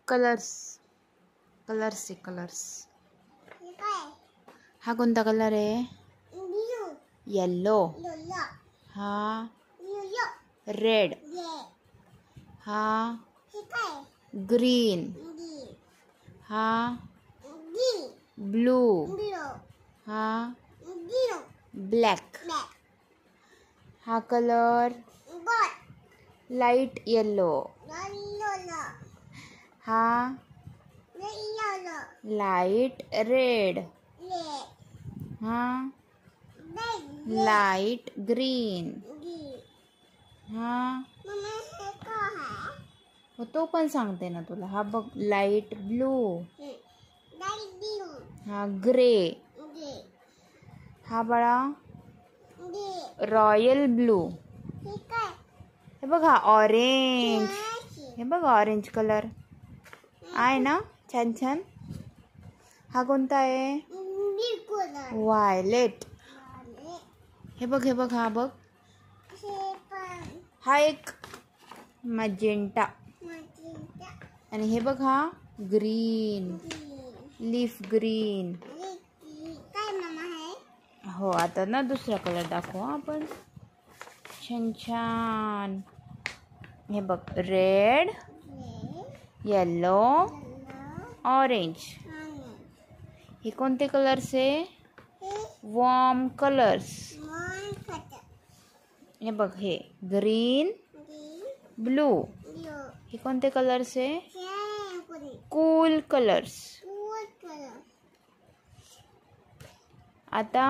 Colours colours आहे colours. हा कोणता कलर आहे? येलो. हा रेड. हा ग्रीन. हा ब्लू. हा ब्लॅक. हा कलर लाईट येलो. हा लाईट रेड. हा लाईट ग्रीन. हा तो पण सांगते ना तुला. हा बघ लाईट ब्लू. हा ग्रे. हा बाळा रॉयल ब्लू. हे बघ हा ऑरेंज. हे बघ ऑरेंज कलर आहे ना, छान छान. हा कोणता आहे? व्हायलेट. हे बघ हे बघ हा बघ. हा एक मजेंटा. आणि हे बघ हा ग्रीन. Leaf green. हो आता ना दुसरा कलर दाखवू आपण. छान छान. हे बघ रेड येलो ऑरेंज. हे कोणते कलर्स आहे? Warm colours. हे बघ हे ग्रीन ब्लू. हे कोणते कलर्स आहे? Cool colours. आता